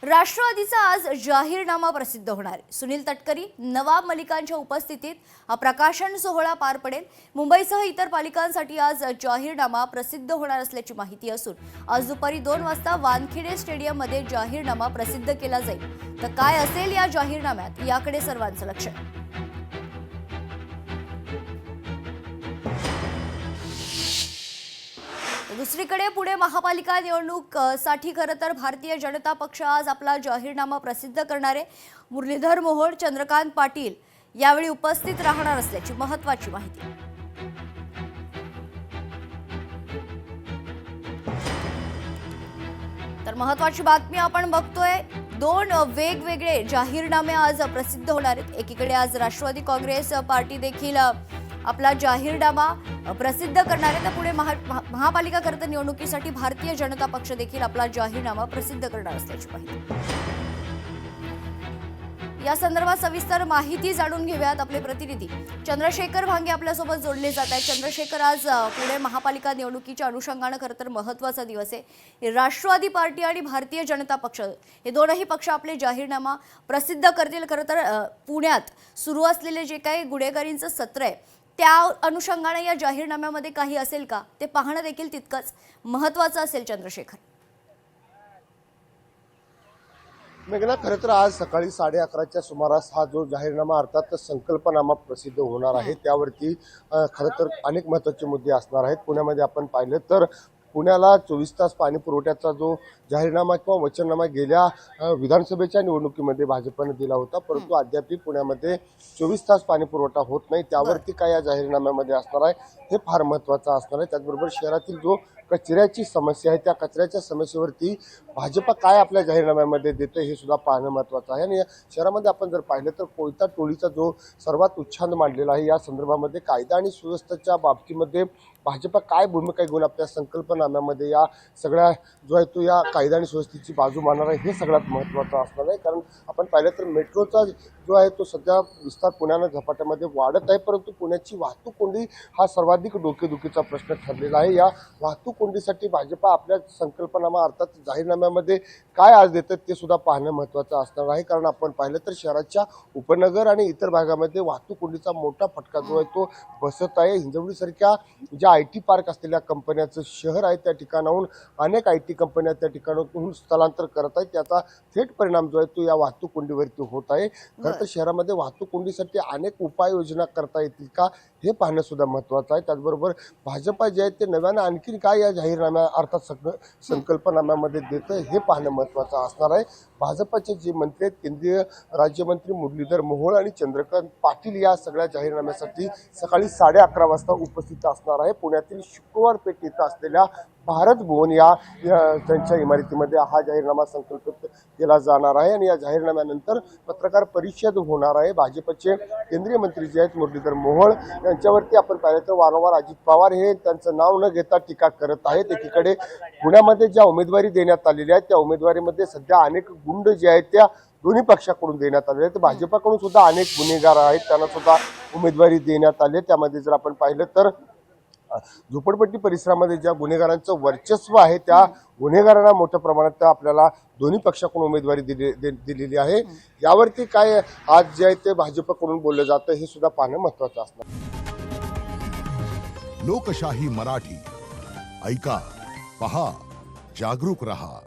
राष्ट्रवादीचा आज जाहीरनामा प्रसिद्ध होणार आहे। सुनील तटकरी, नवाब मलिकांच्या उपस्थितीत हा प्रकाशन सोहळा पार पडेल। मुंबईसह इतर पालिकांसाठी आज जाहीरनामा प्रसिद्ध होणार असल्याची माहिती असून आज दुपारी 2 वाजता वानखेडे स्टेडियममध्ये जाहीरनामा प्रसिद्ध केला जाईल। तर काय असेल या जाहीरनाम्यात, याकडे सर्वांचं लक्ष आहे। दुसरीकडे पुणे महापालिका निवडणूक साठी खरं तर भारतीय जनता पक्ष आज आपला जाहीरनामा प्रसिद्ध करणार आहे। मुरलीधर मोहोळ, चंद्रकांत पाटील यावेळी उपस्थित राहणार असल्याची महत्त्वाची माहिती। तर महत्त्वाची बातमी आपण बघतोय, 2 वेगवेगळे जाहीरनामे आज प्रसिद्ध होणार आहेत। एकीकडे आज राष्ट्रवादी काँग्रेस पार्टी देखील आपला जाहीरनामा प्रसिद्ध करणार आहे। तर पुणे महापालिका खरं तर निवडणुकीसाठी भारतीय जनता पक्ष देखील आपला जाहीरनामा प्रसिद्ध करणार असल्याची माहिती। या संदर्भात सविस्तर माहिती जाणून घेऊयात। आपले प्रतिनिधी चंद्रशेखर भांगे आपल्यासोबत जोडले जात आहेत। चंद्रशेखर, आज पुणे महापालिका निवडणुकीच्या अनुषंगाने खरं तर महत्त्वाचा दिवस आहे। राष्ट्रवादी पार्टी आणि भारतीय जनता पक्ष हे दोनही पक्ष आपले जाहीरनामा प्रसिद्ध करतील। खरं तर पुण्यात सुरू असलेले जे काही गुन्हेगारींचं सत्र आहे त्या अनुषंगाने या जाहीरनाम्यामध्ये काही असेल का, ते पाहणं देखील तितकंच महत्त्वाचं असेल। चंद्रशेखर, मेघना, खरं तर आज सकाळी 11:30च्या सुमारास हा जो जाहीरनामा अर्थात संकल्पनामा प्रसिद्ध होणार आहे, त्यावरती खरं तर अनेक महत्त्वाचे मुद्दे असणार आहेत। पुण्यामध्ये आपण पाहिलं तर पुण्याला 24 तास पाणी पुरवठ्याचा जो जाहीरनामा किंवा वचननामा गेल्या विधानसभेच्या निवडणुकीमध्ये भाजपने दिला होता, परंतु अद्याप पुण्यामध्ये 24 तास पाणी पुरवठा होत नाही। त्यावरती काय या जाहीरनाम्यामध्ये असणार आहे हे फार महत्त्वाचं असणार आहे। त्याचबरोबर शहरातील जो कचऱ्याची समस्या आहे, त्या कचऱ्याच्या समस्येवरती भाजप काय आपल्या जाहीरनाम्यामध्ये देतं हे सुद्धा पाहणं महत्त्वाचं आहे। आणि शहरामध्ये आपण जर पाहिलं तर कोयता टोळीचा जो सर्वात उच्छाद मांडलेला आहे, या संदर्भामध्ये कायदा आणि सुव्यवस्थेच्या बाबतीमध्ये भाजप काय भूमिका घेऊन आपल्या संकल्पनाम्यामध्ये या सगळ्या जो आहे तो या कायदा आणि सुव्यवस्थेची बाजू मांडणार आहे, हे सगळ्यात महत्त्वाचं असणार आहे। कारण आपण पाहिलं तर मेट्रोचा जो आहे तो सध्या विस्तार पुण्यानं झपाट्यामध्ये वाढत आहे, परंतु पुण्याची वाहतूक कोंडी हा सर्वाधिक डोकेदुखीचा प्रश्न ठरलेला आहे। या वाहतूक कोंडीसाठी भाजप आपल्या संकल्पनामा अर्थात जाहीरनाम्यामध्ये काय आज देतात ते सुद्धा पाहणं महत्त्वाचं असणार आहे। कारण आपण पाहिलं तर शहराच्या उपनगर आणि इतर भागामध्ये वाहतूक कोंडीचा मोठा फटका जो आहे तो बसत आहे। हिंजवडीसारख्या ज्या IT पार्क असलेल्या कंपन्याचं शहर आहे, त्या ठिकाणाहून अनेक IT कंपन्या त्या ठिकाणाहून स्थलांतर करत आहेत, त्याचा थेट परिणाम जो आहे तो या वाहतूक कोंडीवरती होत आहे। खरं तर शहरामध्ये वाहतूक कोंडीसाठी अनेक उपाययोजना करता येतील का हे पाहणं सुद्धा महत्त्वाचं आहे। त्याचबरोबर भाजप जे आहे ते नव्यानं आणखीन काय या जाहीरनाम्या अर्थात संकल्पनाम्यामध्ये देतं हे पाहणं महत्त्वाचं असणार आहे। भाजपचे जे मंत्री आहेत, केंद्रीय राज्यमंत्री मुरलीधर मोहोळ आणि चंद्रकांत पाटील या सगळ्या जाहीरनाम्यासाठी सकाळी 11:30 वाजता उपस्थित असणार आहे। पुण्यातील शुक्रवार पेठ इथं असलेल्या भारत भवन या त्यांच्या इमारतीमध्ये हा जाहीरनामा संकल्पित केला जाणार आहे। आणि या जाहीरनाम्यानंतर पत्रकार परिषद होणार आहे। भाजपचे केंद्रीय मंत्री जे आहेत मुरलीधर मोहोळ यांच्यावरती आपण पाहिलं तर वारंवार अजित पवार हे त्यांचं नाव न घेता टीका करत आहेत। एकीकडे पुण्यामध्ये ज्या उमेदवारी देण्यात आलेल्या आहेत त्या उमेदवारीमध्ये सध्या अनेक गुंड जे आहेत त्या दोन्ही पक्षाकडून देण्यात आलेले आहेत। भाजपकडून सुद्धा अनेक गुन्हेगार आहेत, त्यांना सुद्धा उमेदवारी देण्यात आली। त्यामध्ये जर आपण पाहिलं तर झोपडपट्टी परिसरामध्ये ज्या गुन्हेगारांचं वर्चस्व आहे त्या गुन्हेगारांना मोठ्या प्रमाणात आपल्याला दोन्ही पक्षाकडून उमेदवारी दिलेली आहे। यावरती काय आज जे आहे ते भाजपकडून बोललं जातं हे सुद्धा पाहणं महत्त्वाचं असणार। लोकशाही मराठी ऐका, पहा, जागरूक रहा।